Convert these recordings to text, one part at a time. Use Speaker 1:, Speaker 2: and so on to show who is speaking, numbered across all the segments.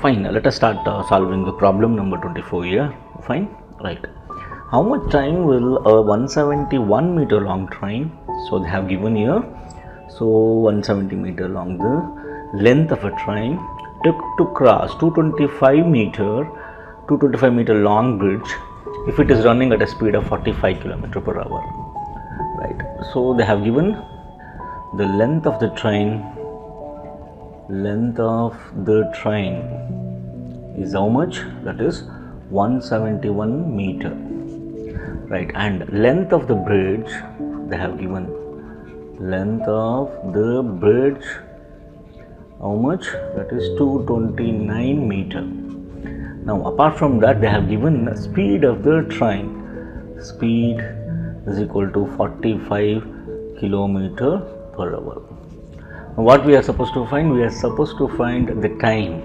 Speaker 1: Fine, let us start solving the problem number 24 here. Fine, right. How much time will a 171 meter long train, so they have given here, so 170 meter long the length of a train took to cross 225 meter long bridge if it is running at a speed of 45 km per hour, right. So they have given the length of the train is how much? That is 171 meter, right. And length of the bridge, they have given length of the bridge how much? That is 229 meter. Now apart from that, they have given the speed of the train. Speed is equal to 45 km per hour. Now what we are supposed to find? We are supposed to find the time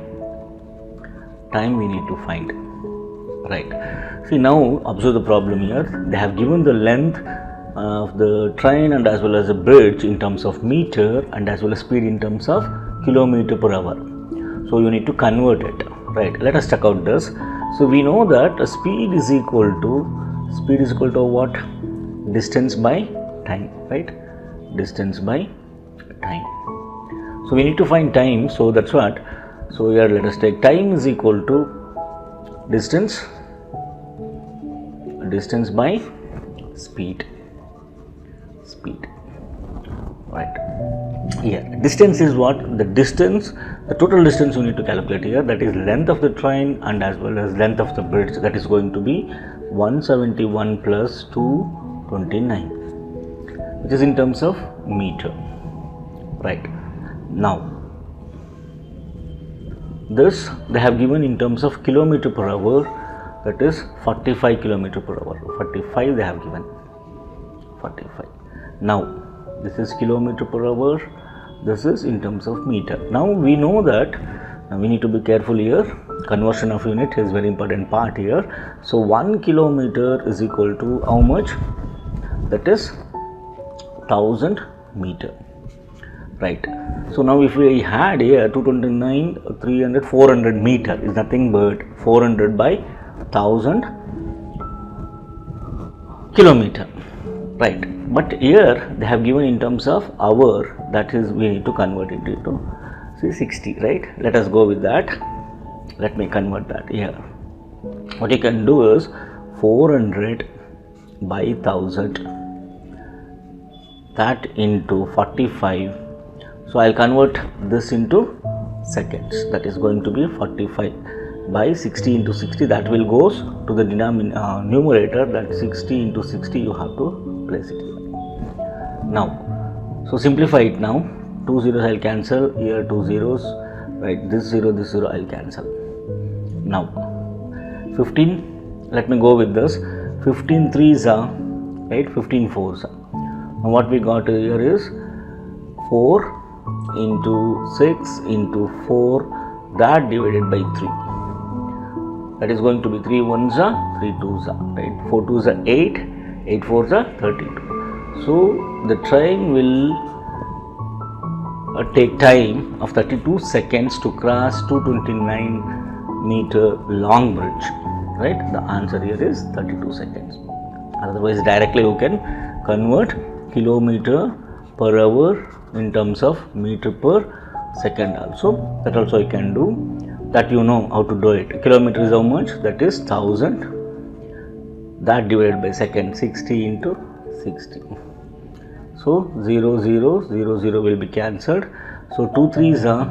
Speaker 1: we need to find, right. See, now observe the problem here. They have given the length of the train and as well as the bridge in terms of meter and as well as speed in terms of kilometer per hour. So you need to convert it, right. Let us check out this. So we know that speed is equal to what? Distance by time, right. Distance by time. So we need to find time, so that's what. So here let us take time is equal to distance by speed, right. Here distance is what? The total distance you need to calculate here, that is length of the train and as well as length of the bridge, that is going to be 171 plus 229, which is in terms of meter, right. Now this they have given in terms of kilometer per hour, that is 45 km per hour. 45 they have given, 45. Now this is kilometer per hour, this is in terms of meter. Now we know that we need to be careful here. Conversion of unit is very important part here. So 1 kilometer is equal to how much? That is 1000 meter, right. So now if we had here 229, 300, 400 meter is nothing but 400 by 1000 kilometer, right. But here they have given in terms of hour, that is we need to convert it into 60, right. Let us go with that. Let me convert that here. What you can do is 400 by 1000, that into 45. So I'll convert this into seconds, that is going to be 45 by 60 into 60, that will goes to the numerator, that 60 into 60 you have to place it here. Now, so simplify it now. 2 zeros I'll cancel, here 2 zeros, right, this 0 I'll cancel. Now 15, let me go with this, 15 3s are, right, 15 4s are. Now what we got here is 4 into 6 into 4, that divided by 3, that is going to be 3 1s are 3 2s are, right, 4 2s are 8, 8 4s are 32. So the train will take time of 32 seconds to cross 229 meter long bridge, right. The answer here is 32 seconds. Otherwise directly you can convert kilometer per hour in terms of meter per second also. That also you can do, that you know how to do it. Kilometer is how much? That is 1000, that divided by second, 60 into 60. So 0 0 0 0 will be cancelled. So 2 3s are,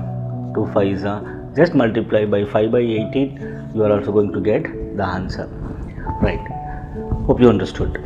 Speaker 1: 2 5s are, just multiply by 5 by 18, you are also going to get the answer, right. Hope you understood.